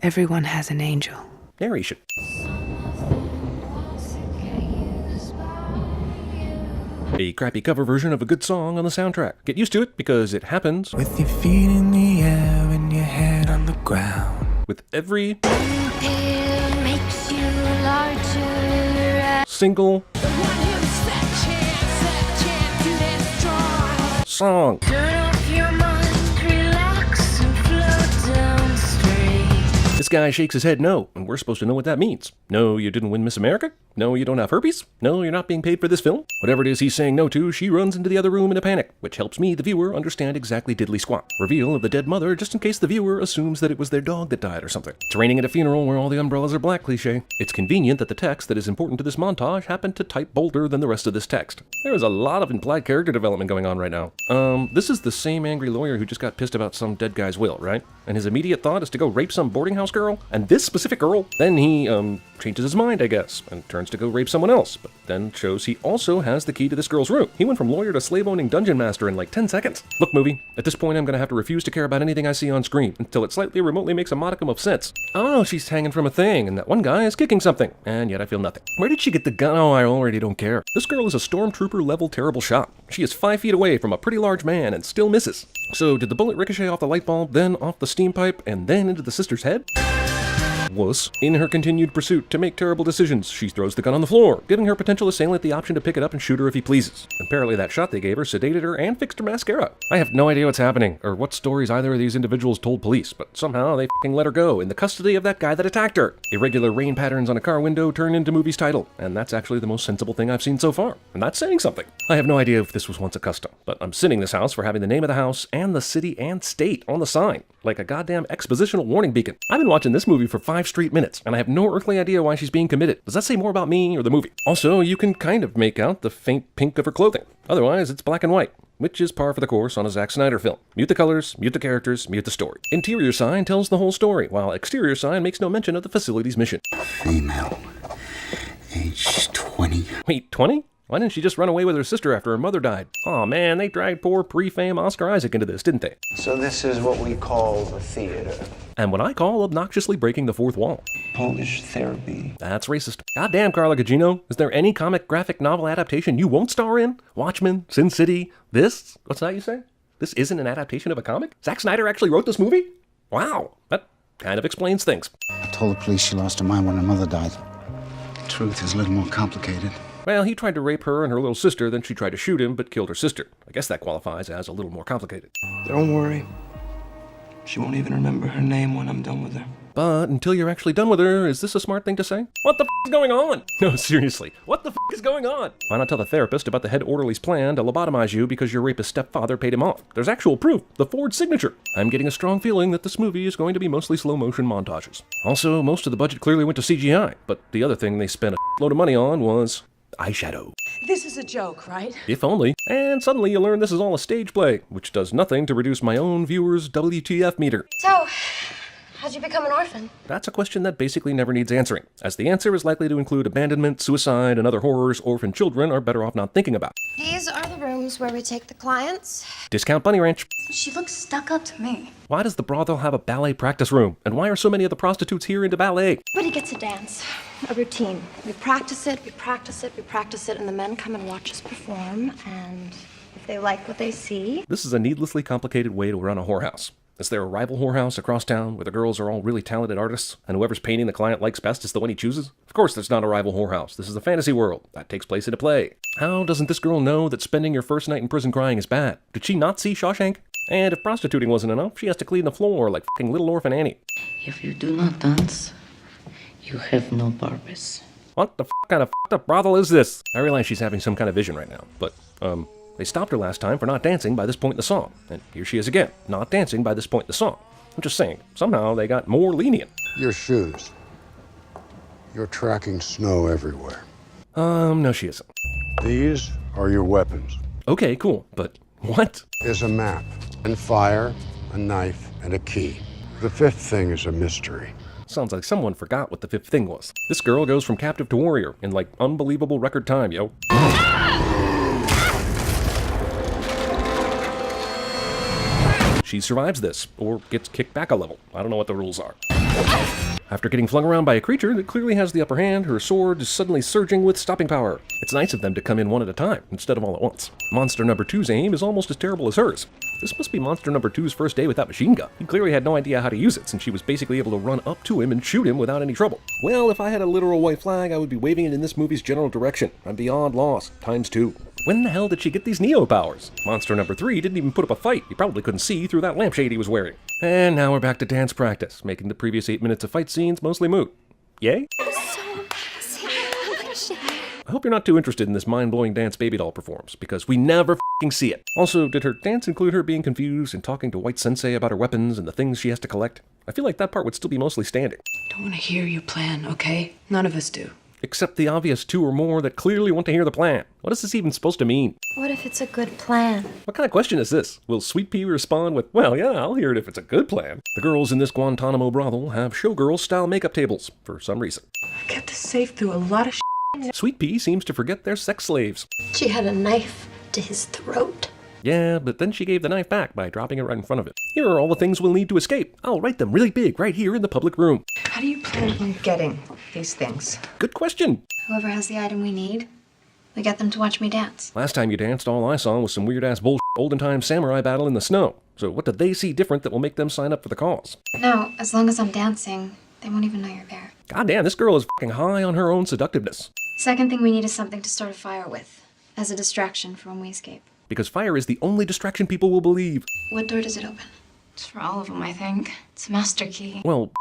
Everyone has an angel. Narration. A crappy cover version of a good song on the soundtrack. Get used to it because it happens with your feet in the air and your head on the ground. With every makes you larger. Single song. Turn off your mind, relax and float down stream. This guy shakes his head no, and we're supposed to know what that means. No, you didn't win Miss America? No, you don't have herpes? No, you're not being paid for this film? Whatever it is he's saying no to, she runs into the other room in a panic, which helps me, the viewer, understand exactly diddly squat. Reveal of the dead mother, just in case the viewer assumes that it was their dog that died or something. It's raining at a funeral where all the umbrellas are black cliché. It's convenient that the text that is important to this montage happened to type bolder than the rest of this text. There is a lot of implied character development going on right now. This is the same angry lawyer who just got pissed about some dead guy's will, right? And his immediate thought is to go rape some boarding house girl? And this specific girl? Then he, changes his mind, I guess, and turns to go rape someone else, but then shows he also has the key to this girl's room. He went from lawyer to slave-owning dungeon master in like 10 seconds. Look, movie, at this point I'm gonna have to refuse to care about anything I see on screen until it slightly remotely makes a modicum of sense. Oh, she's hanging from a thing, and that one guy is kicking something, and yet I feel nothing. Where did she get the gun? Oh, I already don't care. This girl is a stormtrooper-level terrible shot. She is 5 feet away from a pretty large man and still misses. So did the bullet ricochet off the light bulb, then off the steam pipe, and then into the sister's head? Wuss. In her continued pursuit to make terrible decisions, she throws the gun on the floor, giving her potential assailant the option to pick it up and shoot her if he pleases. Apparently that shot they gave her sedated her and fixed her mascara. I have no idea what's happening, or what stories either of these individuals told police, but somehow they f***ing let her go in the custody of that guy that attacked her. Irregular rain patterns on a car window turn into movie's title, and that's actually the most sensible thing I've seen so far. And that's saying something. I have no idea if this was once a custom, but I'm sinning this house for having the name of the house and the city and state on the sign, like a goddamn expositional warning beacon. I've been watching this movie for 5 straight minutes, and I have no earthly idea why she's being committed. Does that say more about me or the movie? Also, you can kind of make out the faint pink of her clothing. Otherwise, it's black and white, which is par for the course on a Zack Snyder film. Mute the colors, mute the characters, mute the story. Interior sign tells the whole story, while exterior sign makes no mention of the facility's mission. Female, age 20. Wait, 20? Why didn't she just run away with her sister after her mother died? Aw man, they dragged poor pre-fame Oscar Isaac into this, didn't they? So this is what we call the theater. And what I call obnoxiously breaking the fourth wall. Polish therapy. That's racist. Goddamn, Carla Gugino. Is there any comic graphic novel adaptation you won't star in? Watchmen? Sin City? This? What's that you say? This isn't an adaptation of a comic? Zack Snyder actually wrote this movie? Wow, that kind of explains things. I told the police she lost her mind when her mother died. Truth is a little more complicated. Well, he tried to rape her and her little sister, then she tried to shoot him, but killed her sister. I guess that qualifies as a little more complicated. Don't worry. She won't even remember her name when I'm done with her. But until you're actually done with her, is this a smart thing to say? What the f*** is going on? No, seriously, what the f*** is going on? Why not tell the therapist about the head orderly's plan to lobotomize you because your rapist stepfather paid him off? There's actual proof, the forged signature. I'm getting a strong feeling that this movie is going to be mostly slow-motion montages. Also, most of the budget clearly went to CGI, but the other thing they spent a load of money on was eyeshadow. This is a joke, right? If only. And suddenly you learn this is all a stage play, which does nothing to reduce my own viewer's WTF meter. So, how'd you become an orphan? That's a question that basically never needs answering, as the answer is likely to include abandonment, suicide, and other horrors orphan children are better off not thinking about. These are the rooms where we take the clients. Discount Bunny Ranch. She looks stuck up to me. Why does the brothel have a ballet practice room? And why are so many of the prostitutes here into ballet? Everybody gets a dance, a routine. We practice it, we practice it, we practice it, and the men come and watch us perform, and if they like what they see... This is a needlessly complicated way to run a whorehouse. Is there a rival whorehouse across town where the girls are all really talented artists, and whoever's painting the client likes best is the one he chooses? Of course there's not a rival whorehouse. This is a fantasy world. That takes place in a play. How doesn't this girl know that spending your first night in prison crying is bad? Did she not see Shawshank? And if prostituting wasn't enough, she has to clean the floor like f***ing Little Orphan Annie. If you do not dance, you have no purpose. What the f*** kind of f***ed up brothel is this? I realize she's having some kind of vision right now, but, they stopped her last time for not dancing by this point in the song. And here she is again, not dancing by this point in the song. I'm just saying, somehow they got more lenient. Your shoes. You're tracking snow everywhere. No she isn't. These are your weapons. Okay, cool, but what? There's a map, and fire, a knife, and a key. The fifth thing is a mystery. Sounds like someone forgot what the fifth thing was. This girl goes from captive to warrior in like unbelievable record time, yo. She survives this, or gets kicked back a level. I don't know what the rules are. After getting flung around by a creature that clearly has the upper hand, her sword is suddenly surging with stopping power. It's nice of them to come in one at a time, instead of all at once. Monster number 2's aim is almost as terrible as hers. This must be monster number 2's first day with that machine gun. He clearly had no idea how to use it, since she was basically able to run up to him and shoot him without any trouble. Well, if I had a literal white flag, I would be waving it in this movie's general direction. I'm beyond lost, ×2. When the hell did she get these Neo powers? Monster number 3 didn't even put up a fight. He probably couldn't see through that lampshade he was wearing. And now we're back to dance practice, making the previous 8 minutes of fight scenes mostly moot. Yay? I hope you're not too interested in this mind-blowing dance Baby Doll performs, because we never f***ing see it. Also, did her dance include her being confused and talking to White Sensei about her weapons and the things she has to collect? I feel like that part would still be mostly standing. Don't want to hear your plan, okay? None of us do. Except the obvious 2 or more that clearly want to hear the plan. What is this even supposed to mean? What if it's a good plan? What kind of question is this? Will Sweet Pea respond with, well, yeah, I'll hear it if it's a good plan? The girls in this Guantanamo brothel have showgirl-style makeup tables, for some reason. I kept us safe through a lot of Sweet Pea seems to forget they're sex slaves. She had a knife to his throat. Yeah, but then she gave the knife back by dropping it right in front of it. Here are all the things we'll need to escape. I'll write them really big right here in the public room. How do you plan on getting these things? Good question. Whoever has the item we need, we get them to watch me dance. Last time you danced, all I saw was some weird-ass bullshit olden-time samurai battle in the snow. So what did they see different that will make them sign up for the cause? No, as long as I'm dancing, they won't even know you're there. God damn, this girl is fucking high on her own seductiveness. Second thing we need is something to start a fire with, as a distraction for when we escape. Because fire is the only distraction people will believe. What door does it open? It's for all of them, I think. It's a master key. Well,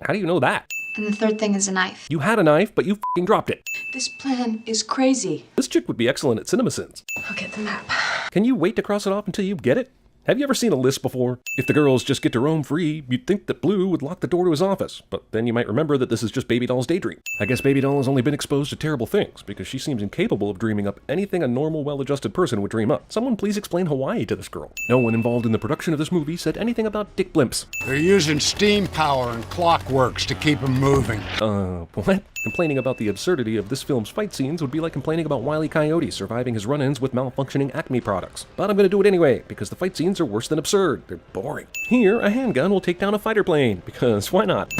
how do you know that? And the third thing is a knife. You had a knife, but you fucking dropped it. This plan is crazy. This chick would be excellent at CinemaSins. I'll get the map. Can you wait to cross it off until you get it? Have you ever seen a list before? If the girls just get to roam free, you'd think that Blue would lock the door to his office, but then you might remember that this is just Baby Doll's daydream. I guess Baby Doll has only been exposed to terrible things, because she seems incapable of dreaming up anything a normal, well-adjusted person would dream up. Someone please explain Hawaii to this girl. No one involved in the production of this movie said anything about dick blimps. They're using steam power and clockworks to keep them moving. What? Complaining about the absurdity of this film's fight scenes would be like complaining about Wile E. Coyote surviving his run-ins with malfunctioning Acme products. But I'm gonna do it anyway, because the fight scenes are worse than absurd. They're boring. Here, a handgun will take down a fighter plane, because why not?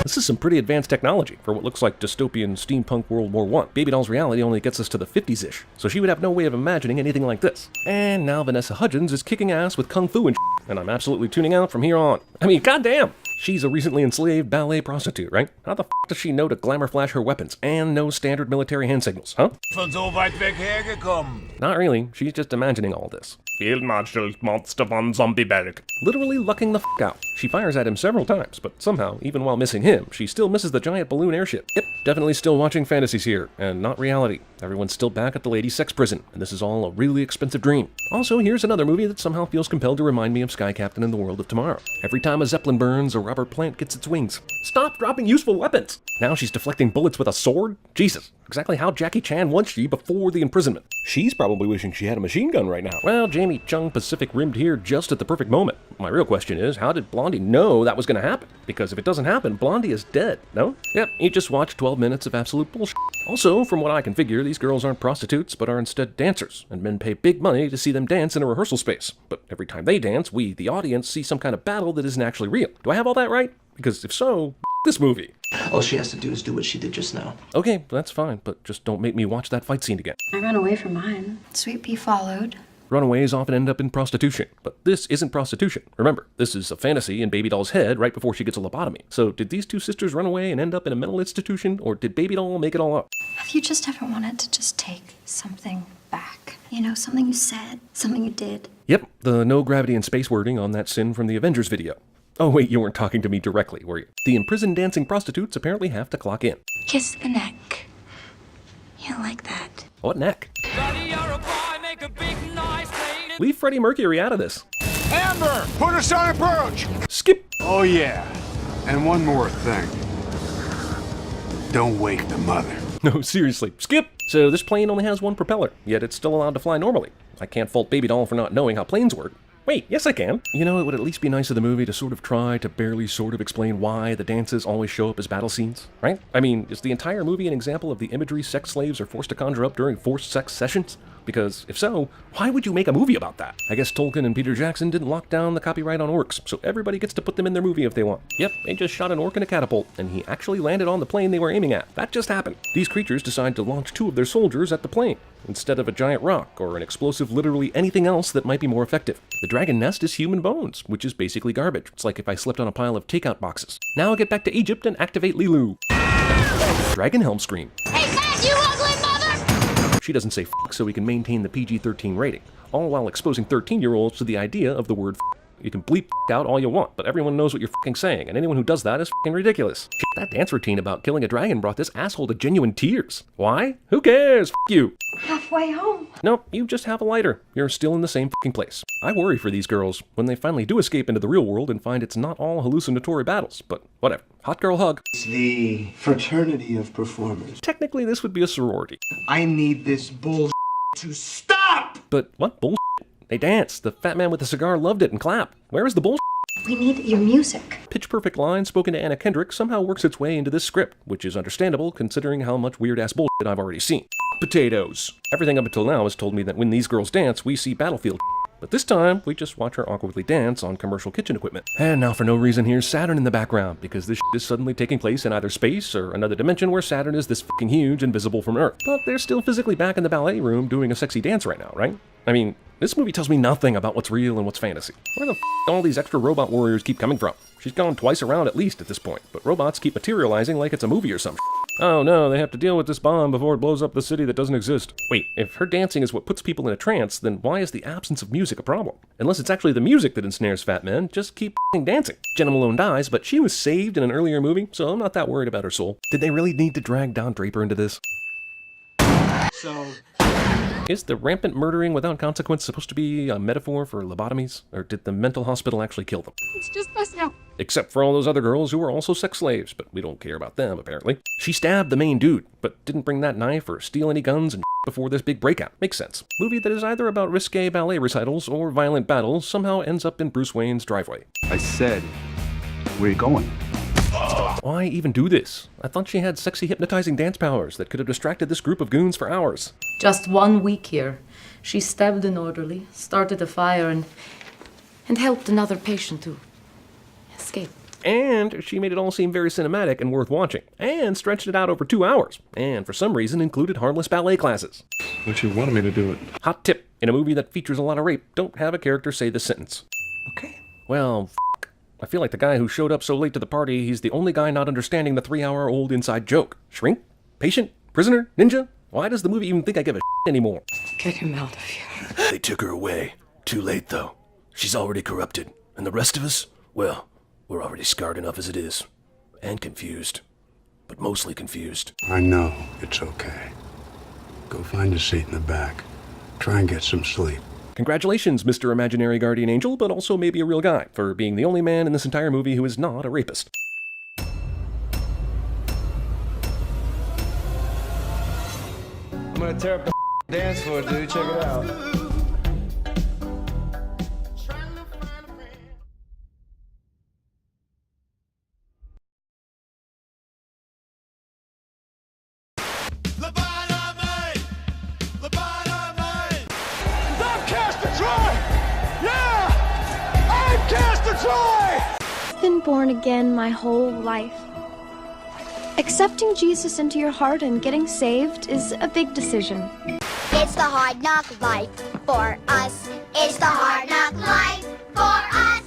This is some pretty advanced technology for what looks like dystopian steampunk World War I. Baby Doll's reality only gets us to the 50s-ish, so she would have no way of imagining anything like this. And now Vanessa Hudgens is kicking ass with kung fu and shit, and I'm absolutely tuning out from here on. I mean, goddamn! She's a recently enslaved ballet prostitute, right? How the f*** does she know to glamour flash her weapons and know standard military hand signals, huh? Von so weit weg hergekommen. Not really, she's just imagining all this. Field Marshal Monster von Zombieberg. Literally lucking the f*** out. She fires at him several times, but somehow, even while missing him, she still misses the giant balloon airship. Yep, definitely still watching fantasies here, and not reality. Everyone's still back at the ladies' sex prison, and this is all a really expensive dream. Also, here's another movie that somehow feels compelled to remind me of Sky Captain and the World of Tomorrow. Every time a Zeppelin burns, a rubber plant gets its wings. Stop dropping useful weapons! Now she's deflecting bullets with a sword? Jesus, exactly how Jackie Chan was she before the imprisonment? She's probably wishing she had a machine gun right now. Well, Jamie Chung Pacific rimmed here just at the perfect moment. My real question is, how did Blondie know that was gonna happen? Because if it doesn't happen, Blondie is dead, no? Yep, you just watched 12 minutes of absolute bullshit. Also, from what I can figure, these girls aren't prostitutes, but are instead dancers, and men pay big money to see them dance in a rehearsal space. But every time they dance, we, the audience, see some kind of battle that isn't actually real. Do I have all that right? Because if so, this movie. All she has to do is do what she did just now. Okay, that's fine, but just don't make me watch that fight scene again. I ran away from mine. Sweet Pea followed. Runaways often end up in prostitution, but this isn't prostitution. Remember, this is a fantasy in Baby Doll's head right before she gets a lobotomy. So did these two sisters run away and end up in a mental institution, or did Baby Doll make it all up? Have you just ever wanted to just take something back? You know, something you said, something you did. Yep, the no gravity and space wording on that sin from the Avengers video. Oh wait, you weren't talking to me directly, were you? The imprisoned dancing prostitutes apparently have to clock in. Kiss the neck. You like that? What neck? Leave Freddie Mercury out of this. Amber, put us on approach. Skip. Oh yeah, and one more thing. Don't wake the mother. No, seriously, skip! So this plane only has one propeller, yet it's still allowed to fly normally. I can't fault Baby Doll for not knowing how planes work. Wait, yes I can. You know, it would at least be nice of the movie to sort of try to barely sort of explain why the dances always show up as battle scenes, right? I mean, is the entire movie an example of the imagery sex slaves are forced to conjure up during forced sex sessions? Because if so, why would you make a movie about that? I guess Tolkien and Peter Jackson didn't lock down the copyright on orcs, so everybody gets to put them in their movie if they want. Yep, they just shot an orc in a catapult, and he actually landed on the plane they were aiming at. That just happened. These creatures decide to launch 2 of their soldiers at the plane, instead of a giant rock or an explosive literally anything else that might be more effective. The dragon nest is human bones, which is basically garbage. It's like if I slipped on a pile of takeout boxes. Now I'll get back to Egypt and activate Lilu. Dragon Helm scream. Hey, Matt, you ugly mother! She doesn't say f***, so we can maintain the PG-13 rating, all while exposing 13-year-olds to the idea of the word f***. You can bleep f*** out all you want, but everyone knows what you're f***ing saying, and anyone who does that is f***ing ridiculous. Shit, that dance routine about killing a dragon brought this asshole to genuine tears. Why? Who cares? F*** you. Halfway home. Nope, you just have a lighter. You're still in the same f***ing place. I worry for these girls when they finally do escape into the real world and find it's not all hallucinatory battles, but whatever. Hot girl hug. It's the fraternity of performers. Technically, this would be a sorority. I need this bullshit to stop! But what bullshit? They danced. The fat man with the cigar loved it and clapped. Where is the bullshit? We need your music. Pitch perfect line spoken to Anna Kendrick somehow works its way into this script, which is understandable considering how much weird-ass bullshit I've already seen. Potatoes. Everything up until now has told me that when these girls dance, we see battlefield. But this time, we just watch her awkwardly dance on commercial kitchen equipment. And now for no reason, here's Saturn in the background, because this is suddenly taking place in either space or another dimension where Saturn is this fucking huge and visible from Earth. But they're still physically back in the ballet room doing a sexy dance right now, right? I mean, this movie tells me nothing about what's real and what's fantasy. Where the f*** all these extra robot warriors keep coming from? She's gone twice around at least at this point, but robots keep materializing like it's a movie or some shit. Oh no, they have to deal with this bomb before it blows up the city that doesn't exist. Wait, if her dancing is what puts people in a trance, then why is the absence of music a problem? Unless it's actually the music that ensnares fat men, just keep f***ing dancing. Jenna Malone dies, but she was saved in an earlier movie, so I'm not that worried about her soul. Did they really need to drag Don Draper into this? So... Is the rampant murdering without consequence supposed to be a metaphor for lobotomies? Or did the mental hospital actually kill them? It's just us now. Except for all those other girls who were also sex slaves, but we don't care about them, apparently. She stabbed the main dude, but didn't bring that knife or steal any guns and before this big breakout. Makes sense. Movie that is either about risque ballet recitals or violent battles somehow ends up in Bruce Wayne's driveway. I said, where are you going? Why even do this? I thought she had sexy hypnotizing dance powers that could have distracted this group of goons for hours. Just 1 week here. She stabbed an orderly, started a fire, and helped another patient to escape. And she made it all seem very cinematic and worth watching, and stretched it out over 2 hours, and for some reason included harmless ballet classes. But you wanted me to do it. Hot tip, in a movie that features a lot of rape, don't have a character say this sentence. Okay. Well, I feel like the guy who showed up so late to the party, he's the only guy not understanding the 3-hour-old inside joke. Shrink? Patient? Prisoner? Ninja? Why does the movie even think I give a anymore? Get him out of here. They took her away. Too late, though. She's already corrupted. And the rest of us? Well, we're already scarred enough as it is. And confused. But mostly confused. I know it's okay. Go find a seat in the back. Try and get some sleep. Congratulations, Mr. Imaginary Guardian Angel, but also maybe a real guy, for being the only man in this entire movie who is not a rapist. I'm gonna tear up the dance floor, dude. Check it out. I've been born again my whole life. Accepting Jesus into your heart and getting saved is a big decision. It's the hard knock life for us. It's the hard knock life for us.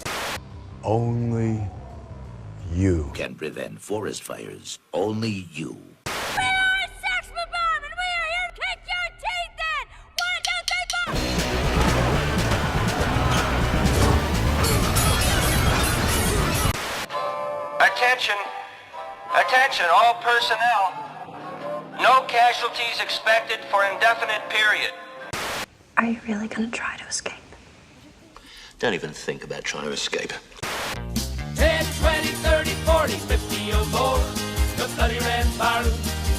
Only you can prevent forest fires. Only you. We are Sex Bomb and we are here to kick your teeth in. 1, 2, 3, 4. Attention. Attention, all personnel. No casualties expected for indefinite period. Are you really gonna try to escape? Don't even think about trying to escape. 10, 20, 30, 40, 50 or more. The bloody red barrel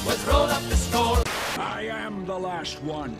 was rolled up the score. I am the last one.